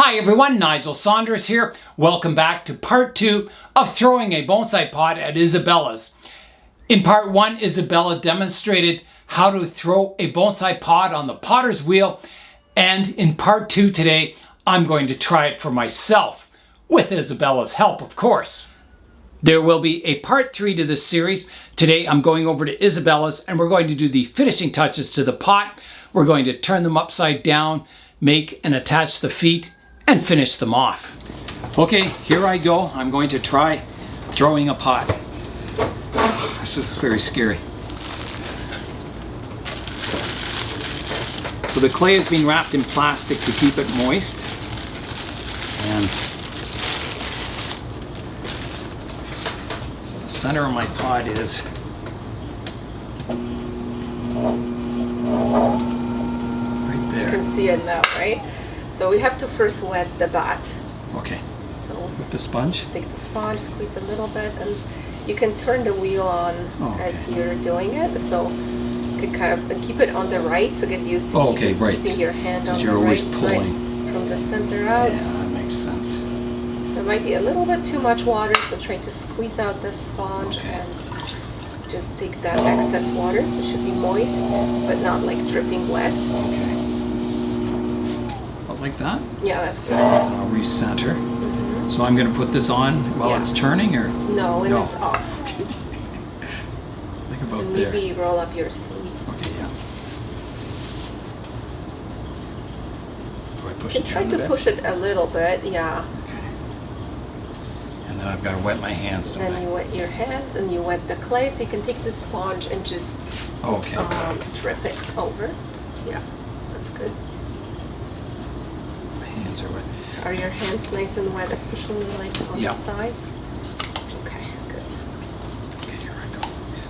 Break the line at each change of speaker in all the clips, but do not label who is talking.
Hi everyone, Nigel Saunders here. Welcome back to part 2 of throwing a bonsai pot at Isabella's. In part 1, Isabella demonstrated how to throw a bonsai pot on the potter's wheel, and in part 2 today, I'm going to try it for myself, with Isabella's help, of course. There will be a part 3 to this series. Today I'm going over to Isabella's and we're going to do the finishing touches to the pot. We're going to turn them upside down, make and attach the feet, and finish them off. Okay, here I go. I'm going to try throwing a pot. This is very scary. So the clay is being wrapped in plastic to keep it moist. And so the center of my pot is right there.
You can see it now, right? So we have to first wet the bat.
Okay.
So
with the sponge?
take the sponge, squeeze a little bit, and you can turn the wheel on as you're doing it. So you can kind of keep it on the right, so get used to keeping your hand on the right side from the center out.
Yeah, that makes sense.
There might be a little bit too much water, so try to squeeze out the sponge and just take that excess water. So it should be moist, but not like dripping wet.
Okay. Like that?
Yeah, that's good.
And I'll recenter. So I'm going to put this on while it's turning, or?
No, when it's off.
Think about
and
there.
Maybe roll up your sleeves.
Okay, yeah. Do I push
You
it
can try
down
to
a bit?
push it a little bit, yeah.
Okay. And then I've got to wet my hands, don't
Then
I?
you wet your hands and you wet the clay, so you can take the sponge and just drip it over. Yeah, that's good.
Hands are wet.
Are your hands nice and wet, especially like on the sides? Okay, good.
Okay, here I go.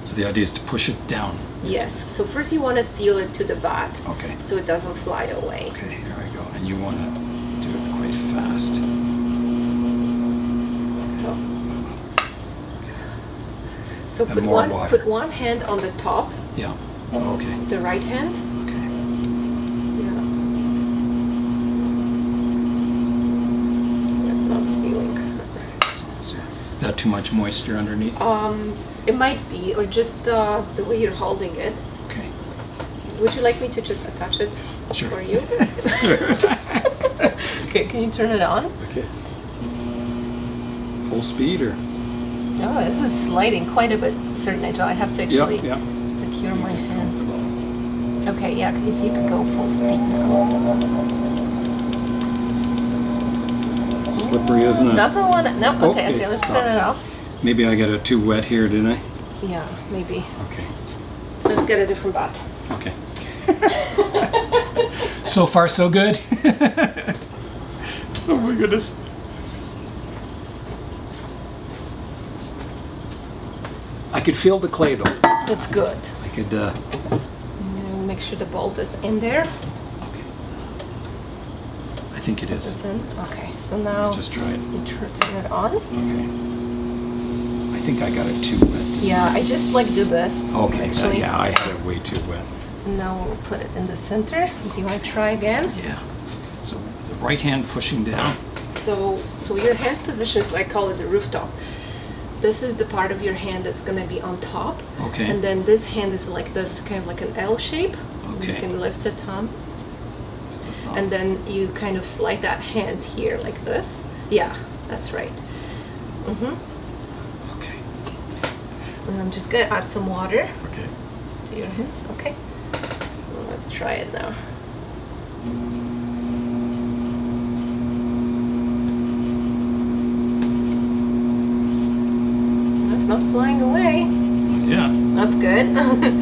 So the idea is to push it down.
Yes, so first you want to seal it to the bat.
Okay.
So it doesn't fly away.
Okay, here I go. And you want to do it quite fast.
So
And
put one hand on the top.
Yeah. Okay.
The right hand.
Okay. Is that too much moisture underneath?
It might be, or just the way you're holding it.
Okay.
Would you like me to just attach it for you?
Sure.
Okay, can you turn it on?
Okay. Full speed, or?
Oh, this is sliding quite a bit, Sir Nigel. I have to actually secure my hand. Okay, yeah, if you could go full speed now.
Slippery, isn't it?
Doesn't want it. Nope. Okay, let's turn it off.
Maybe I got it too wet here, didn't I?
Yeah, maybe.
Okay.
Let's get a different bat.
Okay. So far, so good. Oh my goodness. I could feel the clay though.
That's good.
I could.
Make sure the bolt is in there.
Okay. I think it is.
It's in. Okay, so now
just try it.
You turn it on.
Okay. I think I got it too wet.
Yeah, I just like do this.
Okay.
Actually.
Yeah, I had it way too wet.
Now we'll put it in the center. Do you want to try again?
Yeah. So the right hand pushing down.
So your hand position is, I call it the rooftop. This is the part of your hand that's going to be on top.
Okay.
And then this hand is like this, kind of like an L shape.
Okay.
You can lift the thumb. And then you kind of slide that hand here like this. Yeah, that's right. Okay. And I'm just going to add some water.
Okay.
To your hands. Okay. Well, let's try it now. It's not flying away.
Yeah.
That's good.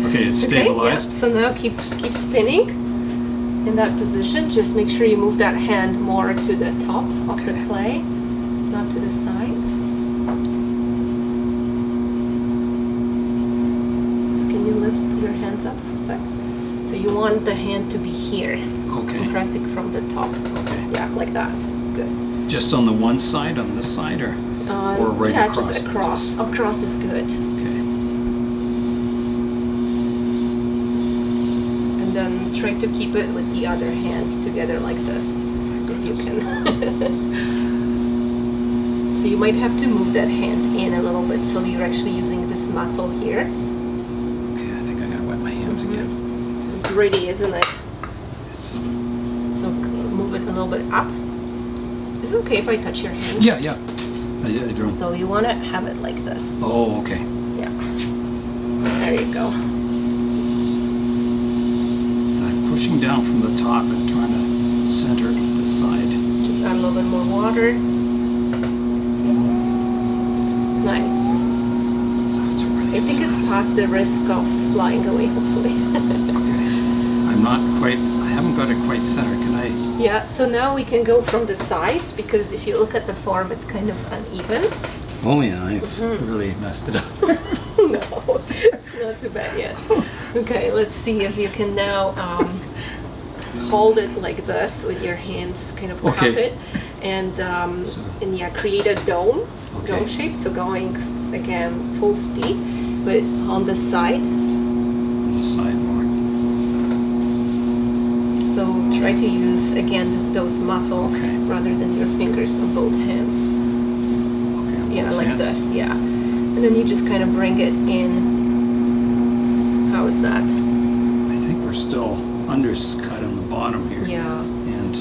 Okay, it's stabilized.
Okay, yeah. So now keep spinning in that position. Just make sure you move that hand more to the top of the clay, not to the side. So can you lift your hands up for a sec? So you want the hand to be here.
Okay.
Pressing from the top.
Okay.
Yeah, like that. Good.
Just on the one side, on this side, or right across?
Just across. Across is good.
Okay.
And then try to keep it with the other hand together like this. If you can. you might have to move that hand in a little bit, so you're actually using this muscle here.
Okay, I think I gotta wet my hands again.
It's gritty, isn't it?
It's...
So move it a little bit up. Is it okay if I touch your hand?
Yeah, yeah. I don't.
So you want to have it like this.
Oh, okay.
Yeah. There you go.
I'm pushing down from the top and trying to center the side.
Just add a little bit more water. Nice.
So it's really
I think it's past the risk of flying away, hopefully.
I'm not quite, I haven't got it quite centered. Can I?
Yeah, so now we can go from the sides, because if you look at the form, it's kind of uneven.
Oh yeah, I've really messed it up.
No, it's not too bad yet. Okay, let's see if you can now hold it like this with your hands, kind of cup it, and yeah, create a dome shape. So going again full speed, but on the side.
On the side more.
So try to use again those muscles rather than your fingers on both hands.
Okay,
yeah, like this. Yeah, and then you just kind of bring it in. How is that?
I think we're still undercut on the bottom here.
Yeah.
And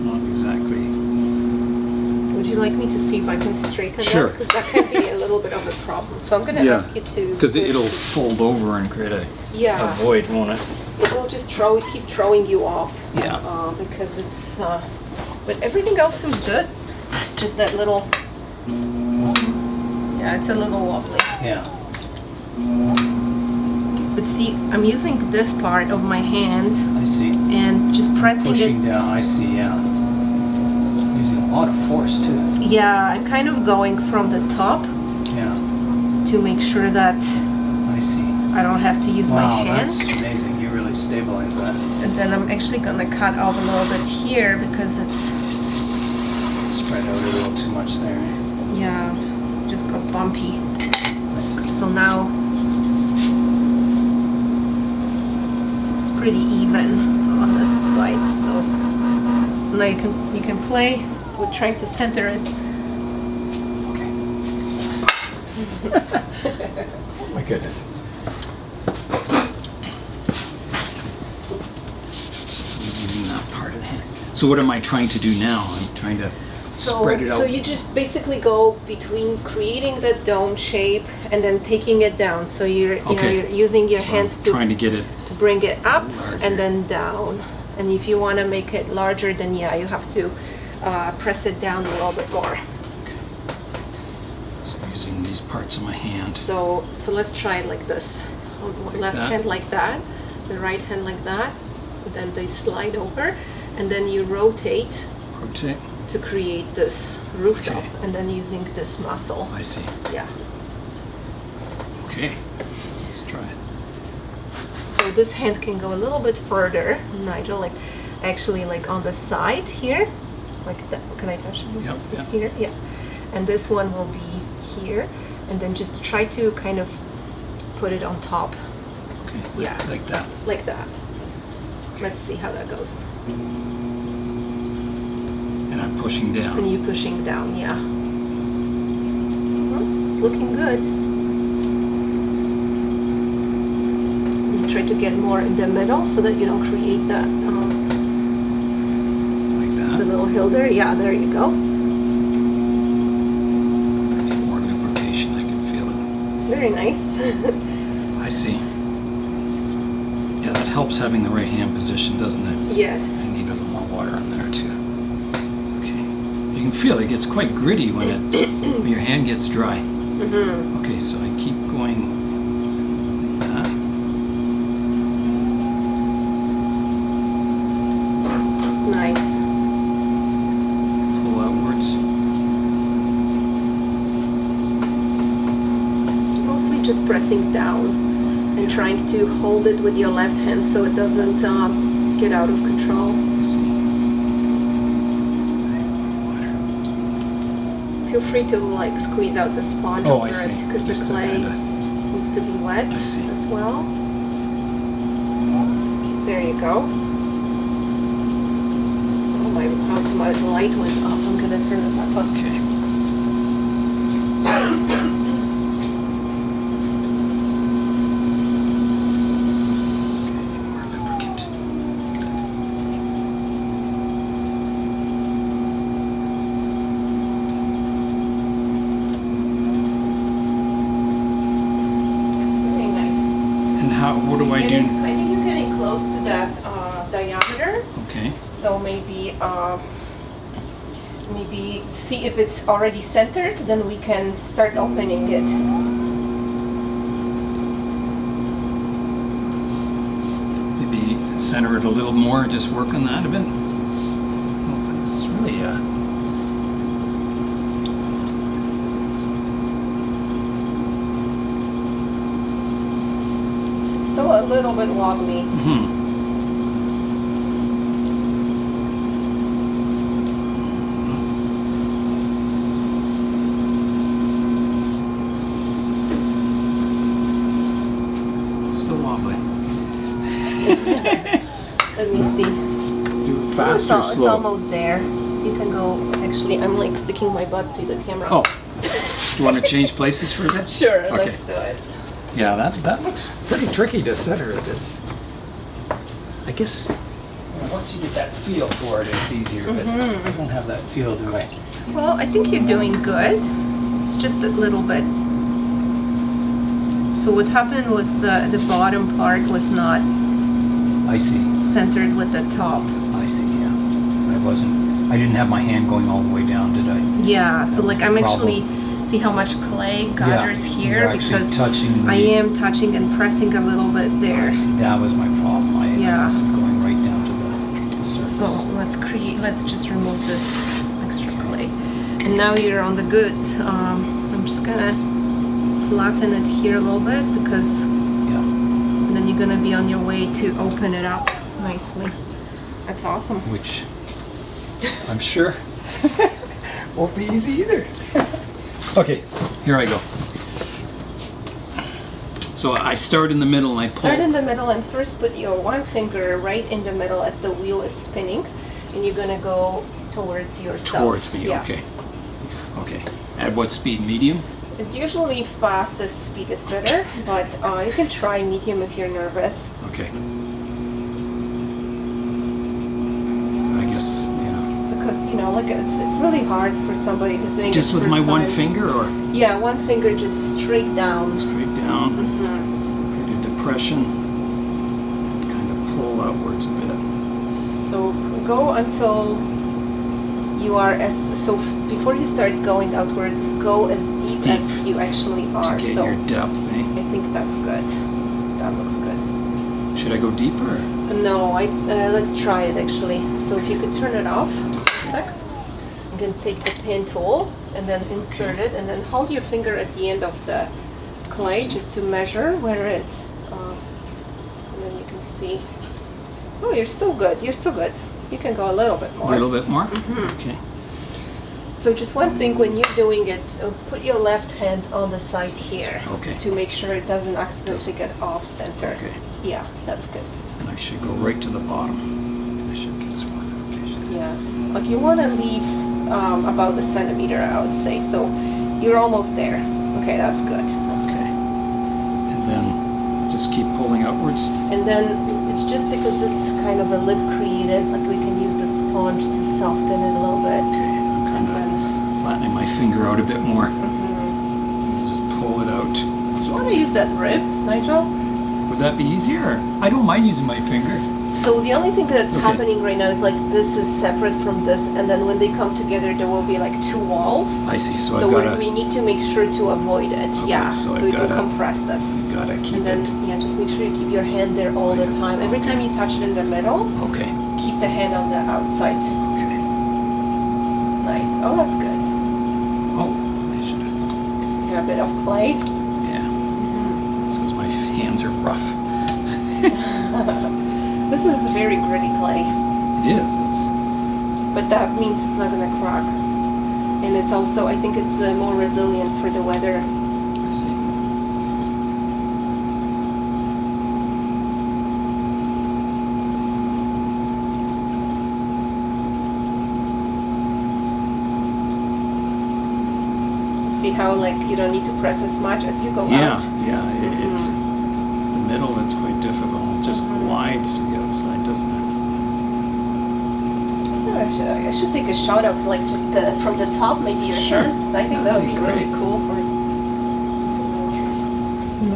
not exactly.
Would you like me to see if I can straighten
Sure.
that? Because that can be a little bit of a problem. So I'm going to ask you to...
Because it'll fold over and create a void, won't it?
It will just keep throwing you off.
Yeah.
Because it's... but everything else seems good. It's just that little... Yeah, it's a little wobbly.
Yeah.
But see, I'm using this part of my hand.
I see.
And just pressing
pushing down, I see, yeah. Using a lot of force too.
Yeah, I'm kind of going from the top.
Yeah.
To make sure that
I see.
I don't have to use my hand.
Wow, that's amazing. You really stabilize that.
And then I'm actually gonna cut off a little bit here because it's
spread out a little too much there.
Yeah, just got bumpy.
I see.
So now it's pretty even on the sides. So now you can play with trying to center it.
Okay. Oh my goodness. Using that part of the hand. So what am I trying to do now? I'm trying to spread it out.
So you just basically go between creating the dome shape and then taking it down. So you're you're using your hands to
trying to get it
to bring it up
larger.
And then down. And if you want to make it larger, then yeah, you have to press it down a little bit more.
So using these parts of my hand.
So let's try it like this. Left hand like that, the right hand like that. Then they slide over, and then you rotate.
Rotate.
To create this rooftop,
Okay.
and then using this muscle.
I see.
Yeah.
Okay. Let's try it.
So this hand can go a little bit further, Nigel, like actually like on the side here, like that. Can I touch it?
Yep, yeah.
Here, yeah. And this one will be here, and then just try to kind of put it on top.
Okay.
Yeah.
Like that.
Like that. Let's see how that goes.
And I'm pushing down.
And you pushing down, yeah. Well, it's looking good. You try to get more in the middle so that you don't create that.
Like that.
The little hill there. Yeah, there you go.
I need more lubrication. I can feel it.
Very nice.
I see. Yeah, that helps having the right hand position, doesn't it?
Yes.
I need a little more water on there too. You can feel it gets quite gritty when when your hand gets dry.
Mm-hmm.
Okay, so I keep going like that.
Nice.
Pull outwards.
Mostly just pressing down and trying to hold it with your left hand so it doesn't get out of control.
Let's see.
Feel free to like squeeze out the sponge over it because the clay needs to be wet as well. There you go. Oh my, how my light went off. I'm gonna turn it back on.
Okay. What do I do?
I think you're getting close to that diameter.
Okay.
So maybe see if it's already centered, then we can start opening it.
Maybe center it a little more, just work on that a bit. Oh, it's really
still a little bit wobbly.
Still wobbly.
Let me see.
Do it fast or slow?
It's almost there. You can go. Actually, I'm like sticking my butt to the camera.
Oh. Do you want to change places for a bit?
Sure.
Okay.
Let's do it.
Yeah, that looks pretty tricky to center it. I guess once you get that feel for it, it's easier. But I don't have that feel, do I?
Well, I think you're doing good. It's just a little bit. So what happened was the bottom part was not.
I see.
Centered with the top.
I see. Yeah. I didn't have my hand going all the way down, did I?
Yeah. So like I'm actually. See how much clay gathers here because I am touching and pressing a little bit there.
I see, that was my problem. I wasn't going right down to the surface.
So let's just remove this extra clay. And now you're on the good. I'm just gonna flatten it here a little bit because and then you're gonna be on your way to open it up nicely. That's awesome.
Which I'm sure won't be easy either. Okay, here I go. So I start in the middle and I pull.
Start in the middle and first put your one finger right in the middle as the wheel is spinning, and you're gonna go towards yourself.
Towards me, okay. Okay. At what speed? Medium?
Usually fastest speed is better, but you can try medium if you're nervous.
Okay. I guess.
Because like it's really hard for somebody who's doing
just
it
with my one finger, or
one finger just straight down.
Straight down. Create a depression. Kind of pull outwards a bit.
So go until you are before you start going outwards, go as deep as you actually are.
To get your depth, eh?
I think that's good. That looks good.
Should I go deeper?
No, let's try it actually. So if you could turn it off. You can take the pin tool and then insert it and then hold your finger at the end of the clay just to measure where it and then you can see. Oh, you're still good. You're still good. You can go a little bit more.
A little bit more? Okay.
So just one thing when you're doing it, put your left hand on the side here to make sure it doesn't accidentally get off center.
Okay.
Yeah, that's good.
And I should go right to the bottom. I should get some orientation.
Yeah, like you want to leave about a centimeter, I would say. So you're almost there. Okay, that's good. That's
okay. And then just keep pulling upwards.
And then it's just because this kind of a lip created, like we can use the sponge to soften it a little bit.
Okay, I'm kind of flattening my finger out a bit more. Just pull it out.
Do you want to use that rib, Nigel?
Would that be easier? I don't mind using my finger.
So the only thing that's happening right now is like this is separate from this, and then when they come together, there will be like two walls.
I see. So
we need to make sure to avoid it.
Okay,
so you can compress this.
Gotta keep
and then,
it.
just make sure you keep your hand there all the time. Every time you touch it in the middle, keep the hand on the outside.
Okay.
Nice. Oh, that's good.
Oh, I should have.
You have a bit of clay.
Yeah. Because my hands are rough.
This is very gritty clay.
It is.
But that means it's not gonna crack, and it's also, I think it's more resilient for the weather.
I see.
See how like you don't need to press as much as you go out?
Yeah, the middle, it's quite difficult. It just glides to the outside, doesn't it?
I should take a shot of like just from the top, maybe your hands. I think that would be really cool for.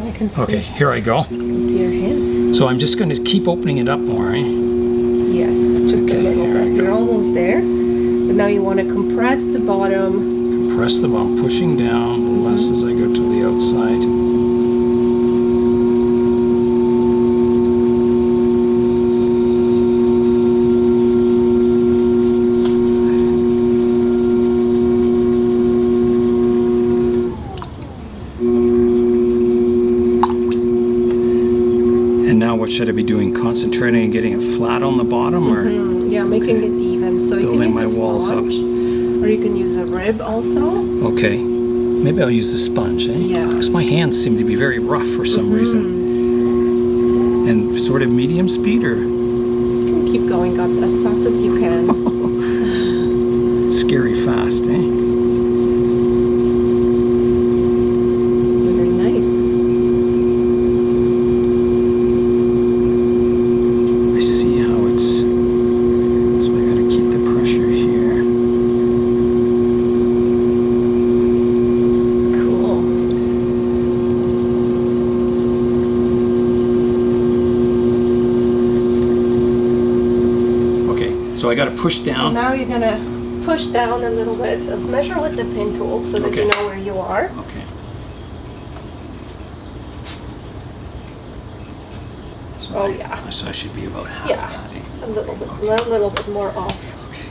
I can see.
Okay, here I go.
I can see your hands.
So I'm just going to keep opening it up more, eh?
Yes, just a little bit. You're almost there. But now you want to compress the bottom.
Compress the bottom, pushing down less as I go to the outside. What should I be doing? Concentrating and getting it flat on the bottom, or
yeah, making it even. So you can use
my walls up,
or you can use a rib also.
Okay, maybe I'll use the sponge, eh?
Yeah.
Because my hands seem to be very rough for some reason. And sort of medium speed, or
you can keep going up as fast as you can.
Scary fast, eh? So I got to push down.
So now you're going to push down a little bit. Measure with the pin tool so that you know where you are.
Okay. So So I should be about half that.
A little bit more off.
Okay.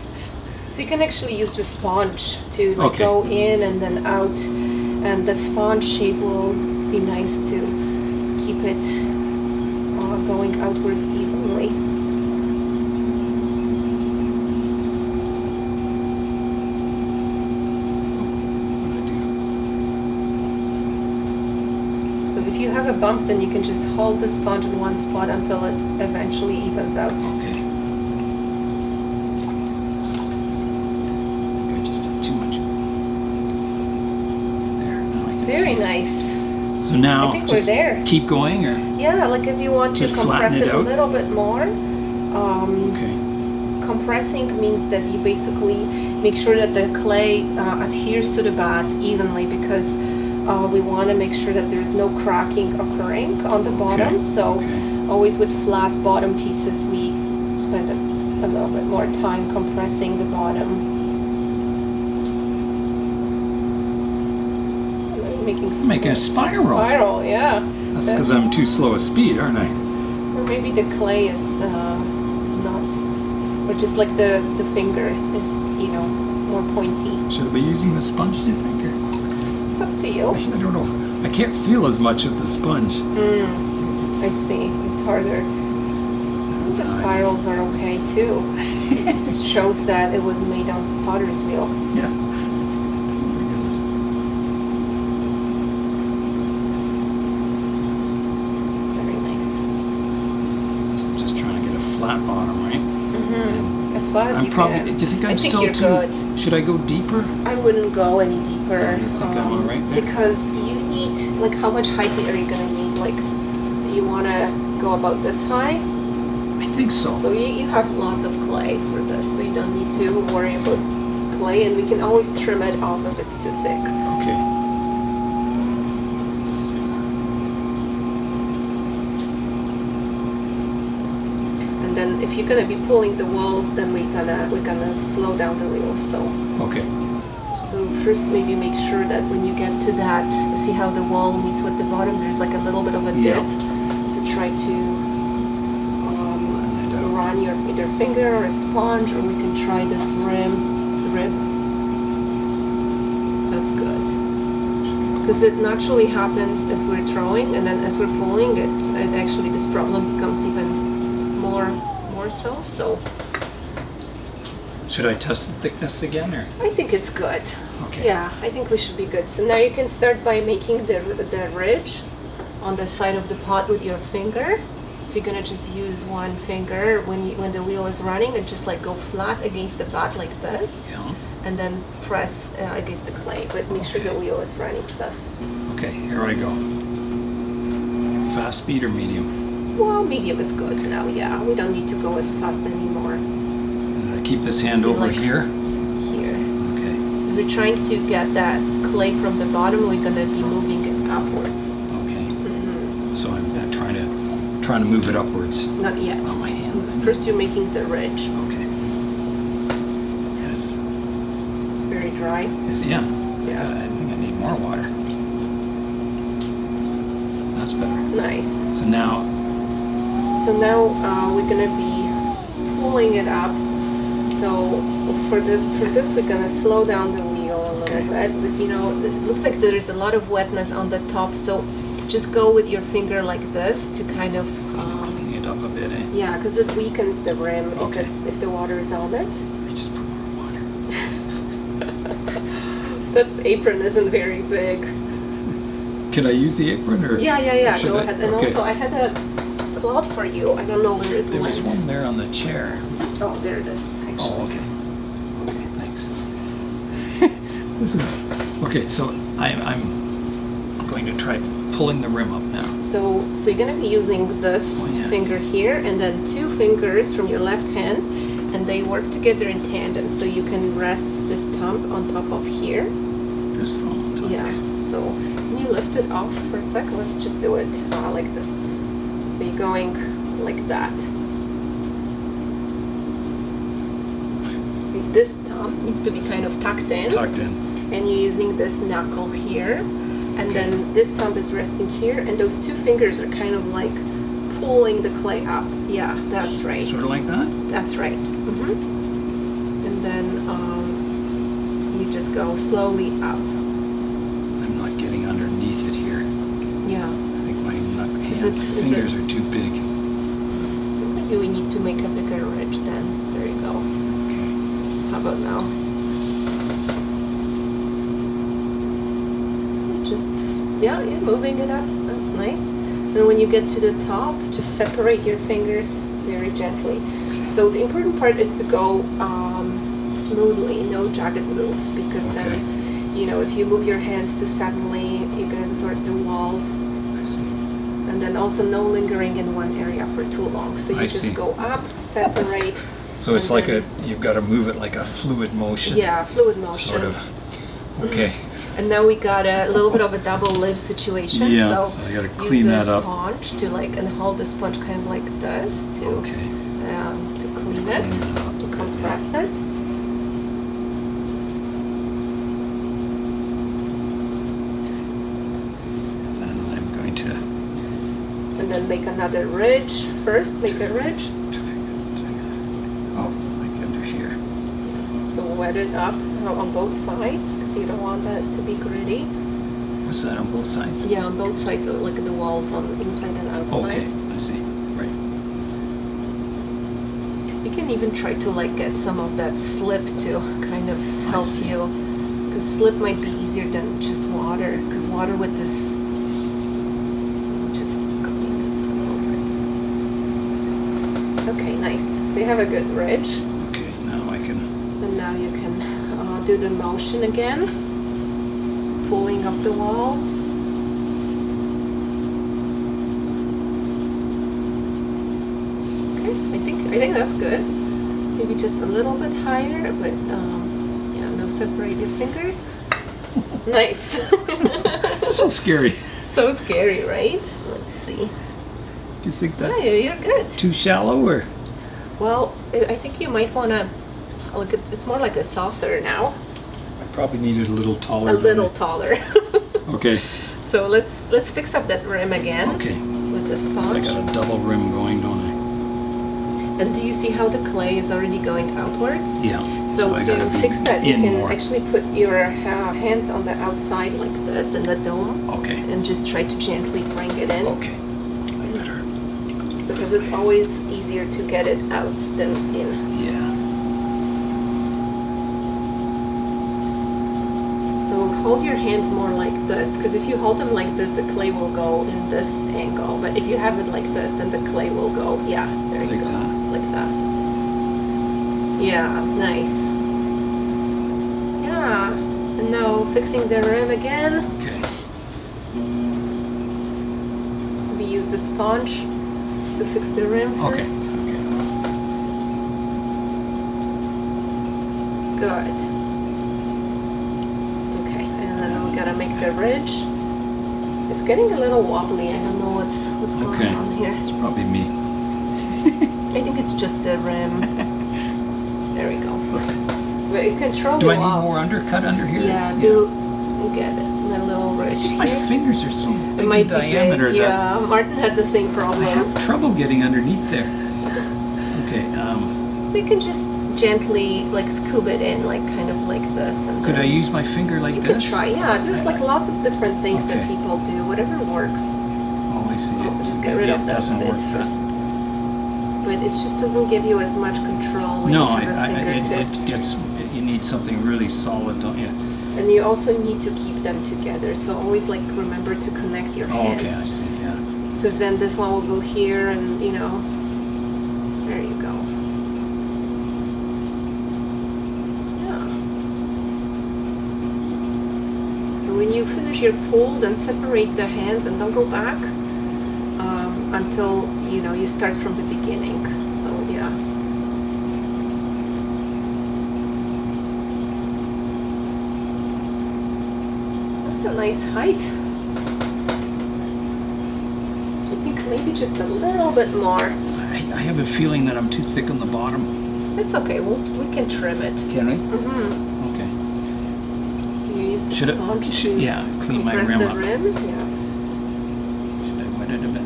So you can actually use the sponge to go in and then out, and the sponge shape will be nice to keep it going outwards evenly. If you have a bump, then you can just hold the sponge in one spot until it eventually evens out.
Okay. I think I just did too much. There, now I can
Very
see.
Nice.
So now,
I think we're there.
Keep going, or?
Yeah, like if you want to compress it a little bit more. Compressing means that you basically make sure that the clay adheres to the bath evenly, because we want to make sure that there's no cracking occurring on the bottom. So always with flat bottom pieces, we spend a little bit more time compressing the bottom.
Making a spiral.
Spiral, yeah.
That's because I'm too slow a speed, aren't I?
Or maybe the clay is not, or just like the finger is, more pointy.
Should I be using the sponge, do you think?
It's up to you.
I don't know. I can't feel as much with the sponge.
I see. It's harder. The spirals are okay too. It shows that it was made on potter's wheel.
Yeah.
Very nice.
So I'm just trying to get a flat bottom, right?
As far as you can.
Do you think I'm still
you're
too?
Good.
Should I go deeper?
I wouldn't go any deeper.
You think I'm all right there?
Because you need, like, how much height are you gonna need? Like, do you want to go about this high?
I think so.
So you have lots of clay for this, so you don't need to worry about clay, and we can always trim it off if it's too thick.
Okay.
Then if you're gonna be pulling the walls, then we're gonna slow down the wheel. So So first maybe make sure that when you get to that, see how the wall meets with the bottom, there's like a little bit of a dip. So try to run your either finger or a sponge, or we can try this rib. That's good. Because it naturally happens as we're throwing, and then as we're pulling it actually this problem becomes even more so.
Should I test the thickness again, or?
I think it's good.
Okay.
Yeah, I think we should be good. So now you can start by making the ridge on the side of the pot with your finger. So you're gonna just use one finger when the wheel is running and just like go flat against the back like this.
Yeah.
And then press against the clay, but make sure the wheel is running thus.
Okay, here I go. Fast speed or medium?
Well, medium is good now, yeah. We don't need to go as fast anymore.
And I keep this hand over here?
Here.
Okay.
We're trying to get that clay from the bottom, we're gonna be moving it upwards.
Okay. So I'm trying to move it upwards.
Not yet.
Oh, my hand.
First you're making the ridge.
Okay. And it's
very dry.
yeah. I think I need more water. That's better.
Nice.
So now
we're gonna be pulling it up. So for this we're gonna slow down the wheel a little bit. But you know, it looks like there's a lot of wetness on the top. So just go with your finger like this to kind of
clean it up a bit. Eh?
Yeah, because it weakens the rim if the water is on it.
I just put more water.
That apron isn't very big.
Can I use the apron or?
Yeah. Go ahead. And also, I had a cloth for you. I don't know where it went.
There was one there on the chair.
Oh, there it is. Actually.
Oh, okay. Okay, thanks. This is okay. So I'm going to try pulling the rim up now.
So you're gonna be using this finger here, and then two fingers from your left hand, and they work together in tandem. So you can rest this thumb on top of here.
This thumb on top.
Yeah. So can you lift it off for a second? Let's just do it like this. So you're going like that. This thumb needs to be kind of tucked in.
Tucked in.
And you're using this knuckle here. And then this thumb is resting here. And those two fingers are kind of like pulling the clay up. Yeah, that's right.
Sort of like that?
That's right. And then you just go slowly up.
I'm not getting underneath it here.
Yeah.
I think my fingers are too big.
Maybe we need to make a bigger ridge then. There you go.
Okay.
How about now? Yeah, you're moving it up. That's nice. And when you get to the top, just separate your fingers very gently. Okay. So the important part is to go smoothly, no jagged moves, because then, you know, if you move your hands too suddenly, you're going to distort the walls.
I see.
And then also no lingering in one area for too long. So you just go up, separate.
So it's like you've got to move it like a fluid motion.
Yeah, fluid motion.
Sort of. Okay.
And now we got a little bit of a double lip situation.
Yeah, so I gotta clean that up.
Use a sponge to and hold the sponge kind of like this to clean it, to compress it.
And I'm going to.
And then make another ridge. First, make a ridge.
Oh, like under here.
So wet it up on both sides, because you don't want that to be gritty.
What's that, on both sides?
Yeah, on both sides, so like the walls on the inside and outside.
Okay, I see. Right.
You can even try to get some of that slip to kind of help you, because slip might be easier than just water, because water with this, just clean this a little bit. Okay, nice. So you have a good ridge.
Okay, now I can.
And now you can do the motion again, pulling up the wall. Okay, I think that's good. Maybe just a little bit higher, but yeah, no separate your fingers. Nice.
So scary.
So scary, right? Let's see.
Do you think that's
you're good.
too shallow, or?
Well, I think you might want to look at. It's more like a saucer now.
I probably need it a little taller.
A little taller.
Okay.
So let's fix up that rim again.
Okay.
With the
So
sponge.
I got a double rim going, don't I?
And do you see how the clay is already going outwards?
Yeah.
So
I gotta
to
be
fix that, you
in
can
more.
actually put your hands on the outside like this in the dome.
Okay.
And just try to gently bring it in.
Okay. I better.
Because it's always easier to get it out than in.
Yeah.
So hold your hands more like this, because if you hold them like this, the clay will go in this angle. But if you have it like this, then the clay will go, yeah, there you go, like that. Yeah, nice. Yeah, and now fixing the rim again.
Okay.
We use the sponge to fix the rim first.
Okay.
Good. Okay, and then we gotta make the ridge. It's getting a little wobbly. I don't know what's going on here.
It's probably me.
I think it's just the rim. There we go. But you can throw
Do I
it
need
off.
more undercut under here?
Yeah, get it. A little ridge here.
My fingers are so big in
might be
diameter
big.
that
Yeah, Martin had the same
I
problem.
have trouble getting underneath there. Okay.
So you can just gently like scoop it in, like kind of like this. And
Could I use my finger like
you
this?
could try. Yeah, there's like lots of different things that
Okay.
people do. Whatever works.
Oh, I see.
Just get rid of that
doesn't
bit
work.
first. But it just doesn't give you as much control when
No,
you have a fingertip.
it gets. You need something really solid, don't you?
And you also need to keep them together. So always like remember to connect your
Oh,
hands.
okay, I see. Yeah.
Because then this one will go here, and you know, there you go. Yeah. So when you finish your pull, then separate the hands and don't go back until you know you start from the beginning. So yeah. That's a nice height. I think maybe just a little bit more.
I have a feeling that I'm too thick on the bottom.
It's okay. We can trim it.
Can we?
Mm-hmm.
Okay.
You use the
Should
sponge
I?
to
Yeah, clean my
compress
rim
the
up.
rim. Yeah.
Should I wet it a bit?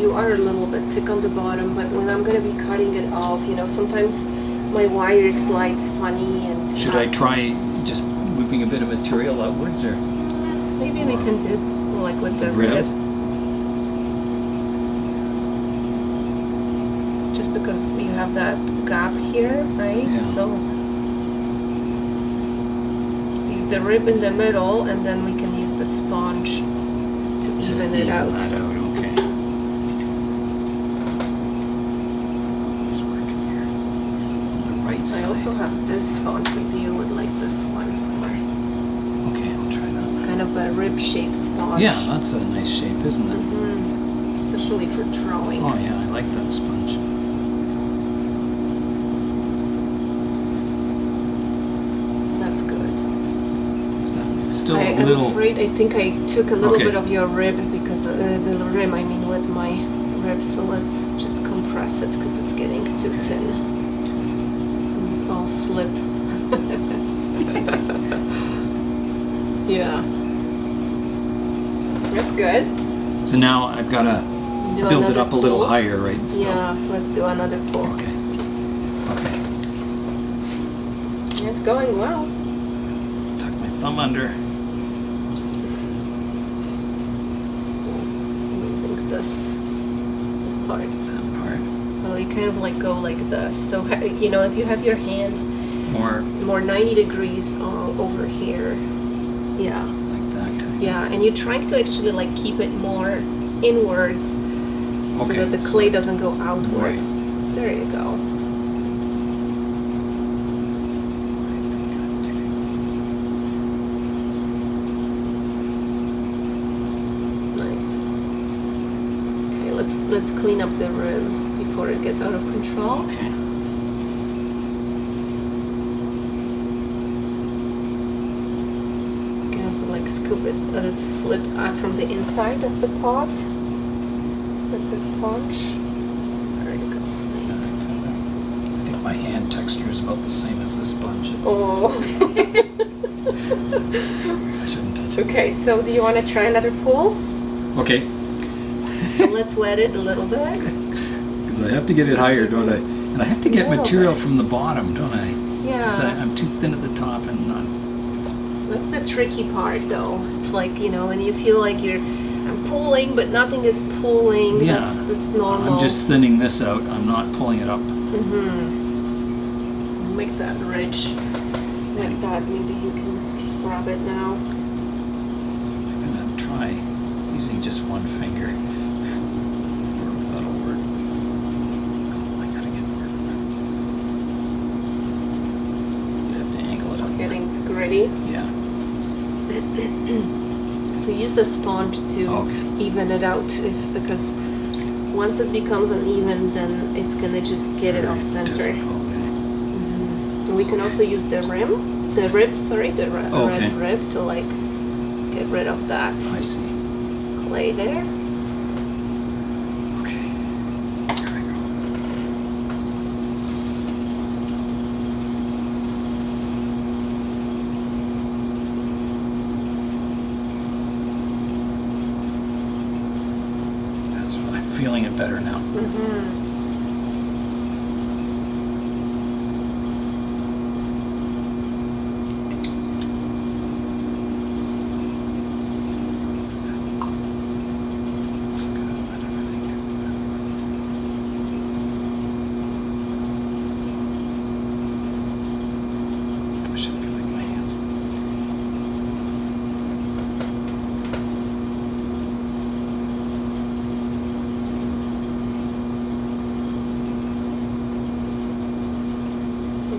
You are a little bit thick on the bottom, but when I'm going to be cutting it off, you know, sometimes my wire slides funny and.
Should I try just moving a bit of material outwards, or?
Maybe we can do like with the rib. Just because you have that gap here, right?
Yeah.
So use the rib in the middle, and then we can use the sponge to even it out.
That out, okay. Just working here. On the right side.
I also have this sponge. Maybe you would like this one more.
Okay, I'll try that.
It's kind of a rib-shaped sponge.
Yeah, that's a nice shape, isn't it?
Especially for drawing.
Oh yeah, I like that sponge.
That's good.
It's still
I'm
a little.
afraid I think I took a little
Okay.
bit of your rib because the rim, I mean, with my rib. So let's just compress it because it's getting too thin. And it's all slip. Yeah. That's good.
So now I've got to
Do
build it
another
up a little
pull.
higher, right? Still.
Yeah, let's do another pull.
Okay. Okay.
It's going well.
Tuck my thumb under.
So I'm using this part.
That part.
So you kind of like go like this. So you know, if you have your hand
More
90 degrees over here, yeah,
like that kind of.
yeah, and you're trying to actually like keep it more inwards, so
Okay,
that the
so-
clay doesn't go outwards. There you go. Nice. Okay, let's clean up the rim before it gets out of control.
Okay.
You can also like scoop it, slip from the inside of the pot with the sponge. There you go. Nice.
I think my hand texture is about the same as the sponge.
Oh.
I shouldn't touch it.
Okay, so do you want to try another pull?
Okay.
So let's wet it a little bit.
Because I have to get it higher, don't I? And I have to get
A little
material
bit.
from the bottom, don't I? Because
Yeah.
I'm too thin at the top and not.
That's the tricky part, though. It's like, you know, when you feel like I'm pulling, but nothing is pulling.
Yeah.
That's normal.
I'm just thinning this out. I'm not pulling it up.
Mm-hmm. Make that ridge Like that, maybe you can grab it now.
I'm gonna try using just one finger. That'll work. Oh, I gotta get more. You have to angle it up.
Getting gritty.
Yeah.
So use the sponge to even it out, because once it becomes uneven, then it's gonna just get it off center. And we can also use the red rib to like get rid of that clay there.
Okay, here I go. I'm feeling it better now.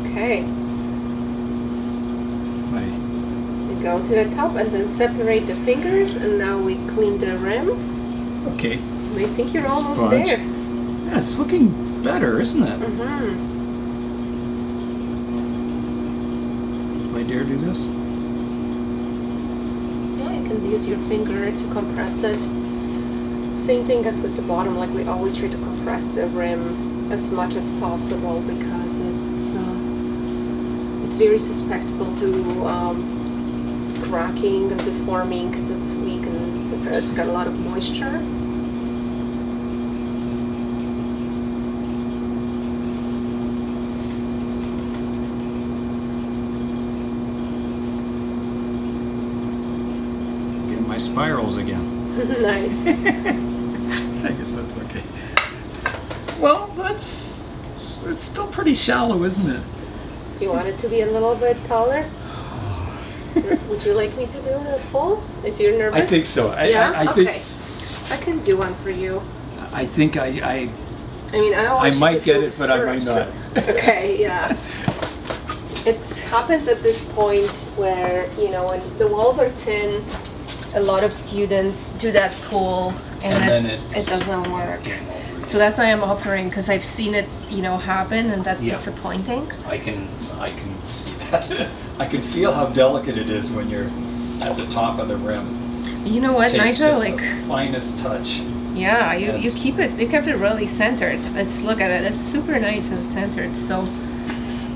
Okay. We go to the top and then separate the fingers, and now we clean the rim.
Okay.
I think you're almost there.
Yeah, it's looking better, isn't it? Do I dare do this?
Yeah, you can use your finger to compress it. Same thing as with the bottom, like we always try to compress the rim as much as possible, because it's very susceptible to cracking and deforming, because it's weak and it's got a lot of moisture.
Get my spirals again.
Nice.
I guess that's okay. Well, it's still pretty shallow, isn't it?
Do you want it to be a little bit taller? Would you like me to do the pull if you're nervous?
I think so. I
okay. I can do one for you.
I think I
mean, I don't want
I
you
might
to
get
feel
it, but I might not.
Okay, yeah. It happens at this point where, you know, when the walls are thin, a lot of students do that pull and then it doesn't work. So that's why I'm offering, because I've seen it, you know, happen, and that's disappointing.
I can see that. I can feel how delicate it is when you're at the top of the rim.
You know what, Nigel? Like
the finest touch.
Yeah, you kept it really centered. Look at it. It's super nice and centered. So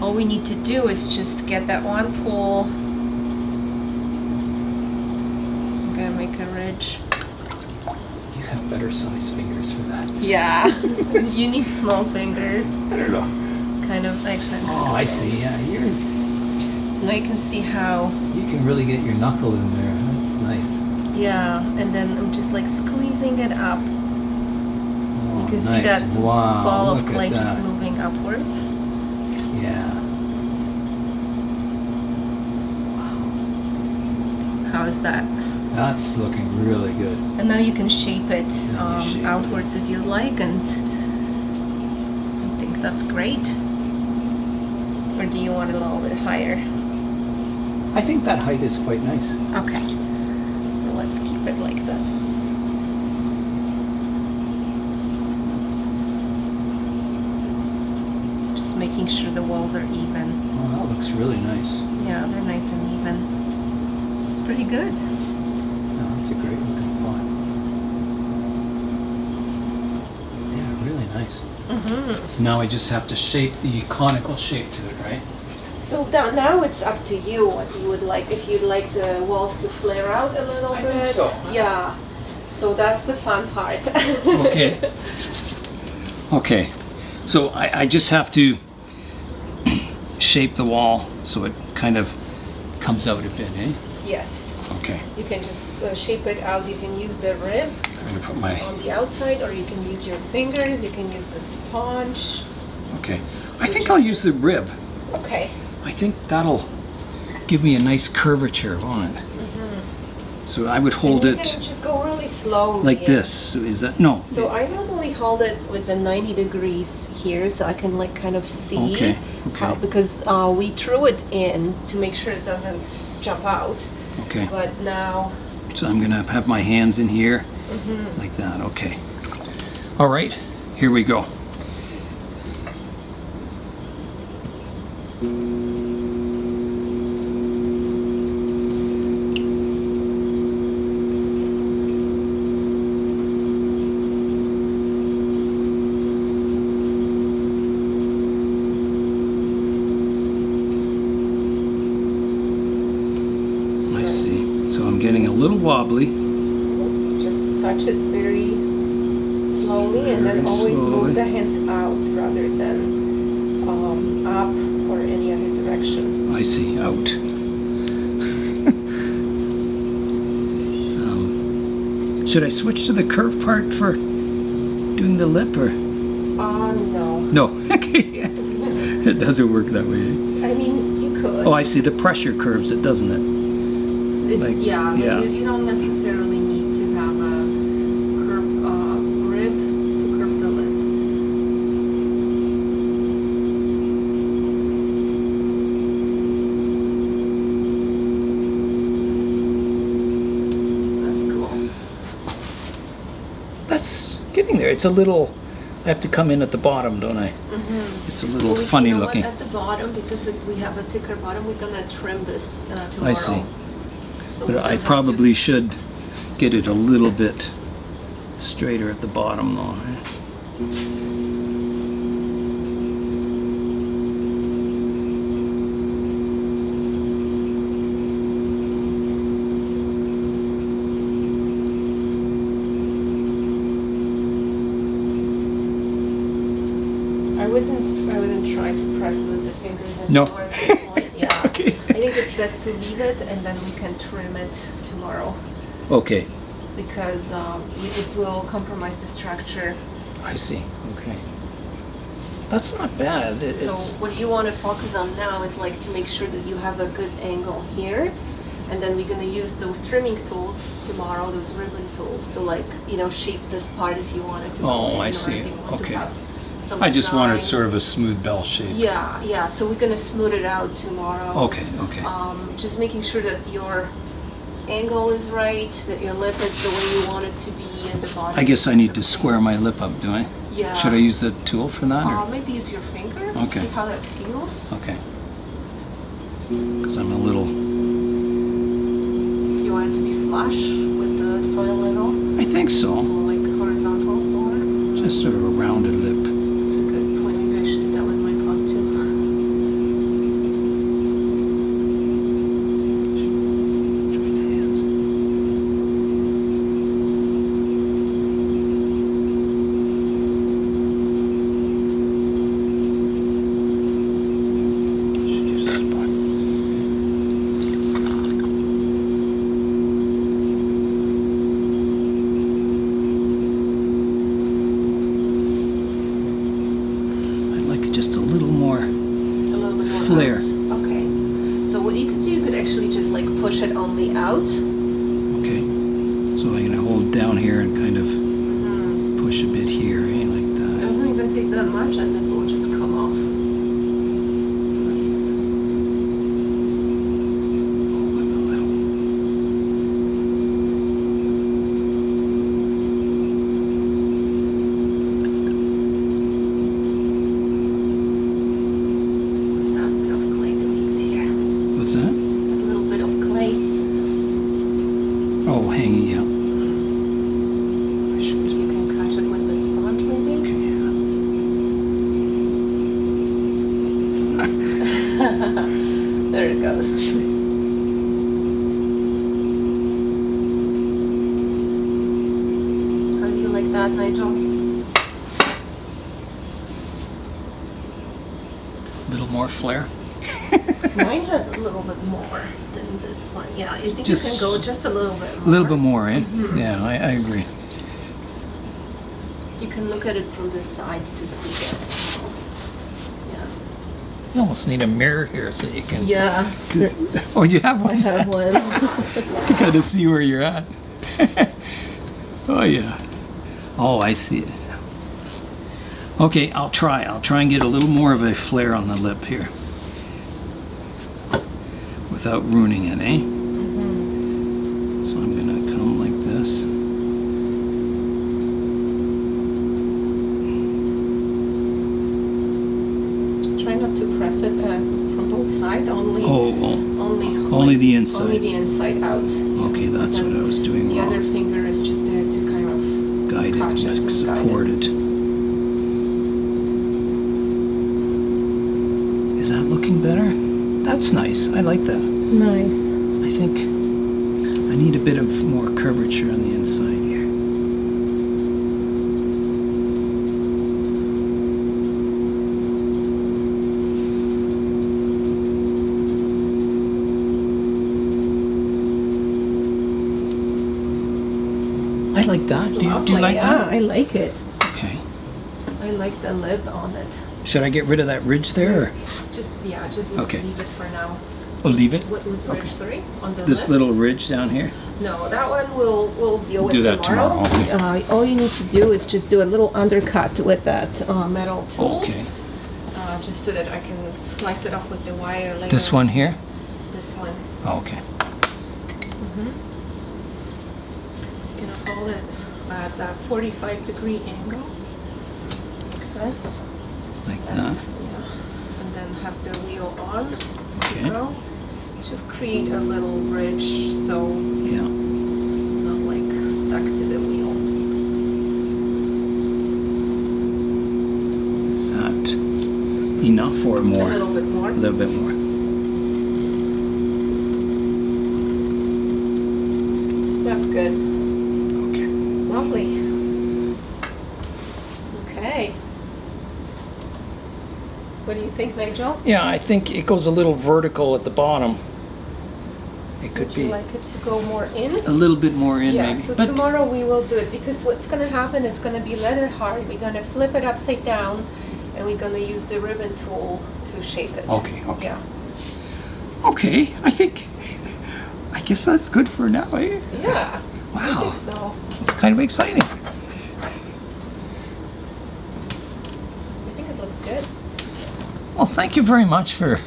all we need to do is just get that one pull. So I'm gonna make a ridge.
You have better size fingers for that.
Yeah, you need small fingers.
I don't know.
Kind of actually.
Oh, I see. Yeah,
so now you can see how
you can really get your knuckle in there. That's nice.
Yeah, and then I'm just like squeezing it up.
Oh,
you can
nice.
see that ball of
Look
clay
at that.
just moving upwards.
Yeah.
How is that?
That's looking really good.
And now you can shape it
shape
outwards if you like, and I think that's great. Or do you want it a little bit higher?
I think that height is quite nice.
Okay. So let's keep it like this. Just making sure the walls are even.
Oh, that looks really nice.
Yeah, they're nice and even. It's pretty good.
No, that's a great looking pot. Yeah, really nice. So now I just have to shape the conical shape to it, right?
So now it's up to you what you would like. If you'd like the walls to flare out a little bit.
I think so.
Yeah. So that's the fun part.
Okay. Okay. So I just have to shape the wall so it kind of comes out a bit, eh?
Yes.
Okay.
You can just shape it out. You can use the rib
I'm gonna put my.
on the outside, or you can use your fingers. You can use the sponge.
Okay. I think I'll use the rib.
Okay.
I think that'll give me a nice curvature, won't it? So I would hold
and you
it
can just go really slowly.
like this. Is that no?
So I normally hold it with the 90 degrees here, so I can like kind of see.
Okay.
How, because we threw it in to make sure it doesn't jump out.
Okay.
But now.
So I'm gonna have my hands in here, like that. Okay. All right. Here we go. Getting a little wobbly.
Just touch it very slowly and then always move the hands out rather than up or any other direction.
I see, out. Should I switch to the curved part for doing the lip or?
No.
No, it doesn't work that way.
I mean, you could.
Oh, I see, the pressure curves it, doesn't it?
It's,
like,
yeah. You don't necessarily need to have a curved rib to curve the lip. That's cool.
That's getting there. It's a little, I have to come in at the bottom, don't I? It's a little funny looking.
At the bottom, because we have a thicker bottom, we're going to trim this tomorrow.
I see.
So
but I probably should get it a little bit straighter at the bottom though.
I wouldn't try to press with the fingers anymore
No.
at this point. Yeah.
Okay.
I think it's best to leave it and then we can trim it tomorrow.
Okay.
Because it will compromise the structure.
I see. Okay. That's not bad.
So what you want to focus on now is like to make sure that you have a good angle here. And then we're going to use those trimming tools tomorrow, those ribbon tools, to like, shape this part if you want it to.
Oh, I see. Okay.
I
just wanted sort of a smooth bell shape.
Yeah. So we're gonna smooth it out tomorrow.
Okay.
Just making sure that your angle is right, that your lip is the way you want it to be, and the bottom.
I guess I need to square my lip up, do I?
Yeah.
Should I use the tool for that? Or?
Maybe use your finger.
Okay.
See how that feels.
Okay. Because I'm a little.
If you want it to be flush with the soil level.
I think so.
Or like horizontal or.
Just sort of a rounded lip. Flare.
Okay. So what you could do, you could actually just like push it only out.
Okay. So I'm gonna hold down here and kind of push a bit here, like that.
It doesn't even take that much, and it will just come off. Nice.
Whip a little. Oh, hanging out.
So you can catch it with the sponge, maybe?
Okay.
There it goes. How do you like that, Nigel?
A little more flare.
Mine has a little bit more than this one. Yeah, I think you can go just a little bit more.
A little bit more, eh? Yeah, I agree.
You can look at it from this side to see it. Yeah.
You almost need a mirror here so you can...
Yeah.
Oh, you have one?
I have one.
To kind of see where you're at. Oh, yeah. Oh, I see it. Okay, I'll try and get a little more of a flare on the lip here. Without ruining it, eh? Mm-hmm. So I'm going to come like this.
Just try not to press it from both sides, only
the inside.
Only the inside out.
Okay, that's what I was doing
The
wrong.
other finger is just there to kind of
Guide
catch
it,
and
support
guide
it. Is that looking better? That's nice. I like that.
Nice.
I think I need a bit of more curvature on the inside here. I like that. Do you like that?
I like it.
Okay.
I like the lip on it.
Should I get rid of that ridge there? Or?
Just let's
Okay.
leave it for now.
Oh, leave it?
What ridge, sorry? On the
This
lip?
little ridge down here?
No, that one we'll deal with
Do that tomorrow. Okay.
All you need to do is just do a little undercut with that metal tool.
Okay.
Just so that I can slice it off with the wire later.
This one here?
This one.
Oh, okay.
So you're gonna hold it at that 45-degree angle. Like this.
Like that.
Yeah. And then have the wheel on.
Okay.
Zero. Just create a little ridge so
Yeah.
it's not like stuck to the wheel.
Is that enough or more?
A little bit more.
A little bit more.
That's good.
Okay.
Lovely. Okay. What do you think, Nigel?
Yeah, I think it goes a little vertical at the bottom. It could
Would
be
you like it to go more in?
a little bit more in,
Yeah,
maybe.
so
But
tomorrow we will do it because what's going to happen, it's going to be leather hard. We're going to flip it upside down and we're going to use the ribbon tool to shape it.
Okay.
Yeah.
Okay, I guess that's good for now, eh?
Yeah.
Wow.
I think so.
It's kind of exciting.
I think it looks good.
Well, thank you very much for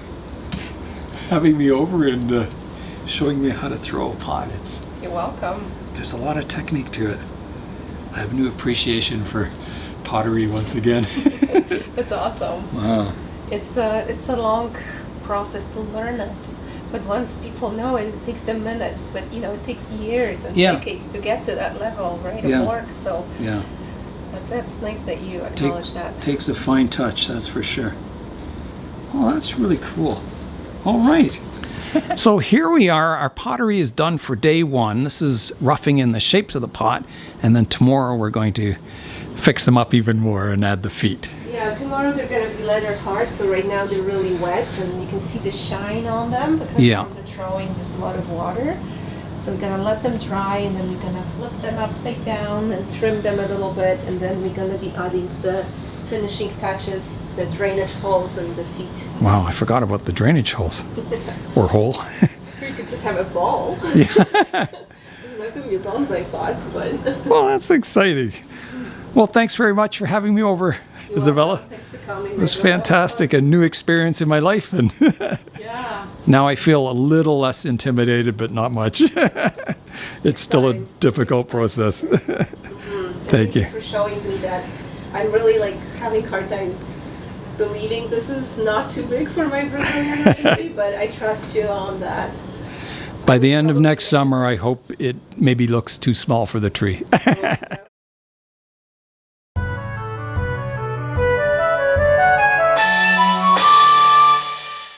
having me over and showing me how to throw a pot.
You're welcome.
There's a lot of technique to it. I have new appreciation for pottery once again.
It's awesome.
Wow.
It's a long process to learn it. But once people know it, it takes them minutes. But it takes years and decades to get to that level, right? Of work. So
Yeah.
but that's nice that you acknowledge that.
Takes a fine touch, that's for sure. Oh, that's really cool. All right. So here we are. Our pottery is done for day one. This is roughing in the shapes of the pot. And then tomorrow we're going to fix them up even more and add the feet.
Yeah, tomorrow they're going to be leather hard, so right now they're really wet and you can see the shine on them because from the throwing there's a lot of water. So we're going to let them dry and then we're going to flip them upside down and trim them a little bit, and then we're going to be adding the finishing touches, the drainage holes and the feet.
Wow, I forgot about the drainage holes. Or hole.
Or you could just have a ball.
Yeah.
It's not going to be a bonsai pot, but...
Well, that's exciting. Well, thanks very much for having me over, Isabella.
Thanks for coming.
It was fantastic, a new experience in my life, and
Yeah.
now I feel a little less intimidated, but not much. It's still a difficult process. Thank you
for showing me that. I'm really having a hard time believing this is not too big for my Brazilian baby, but I trust you on that.
By the end of next summer, I hope it maybe looks too small for the tree.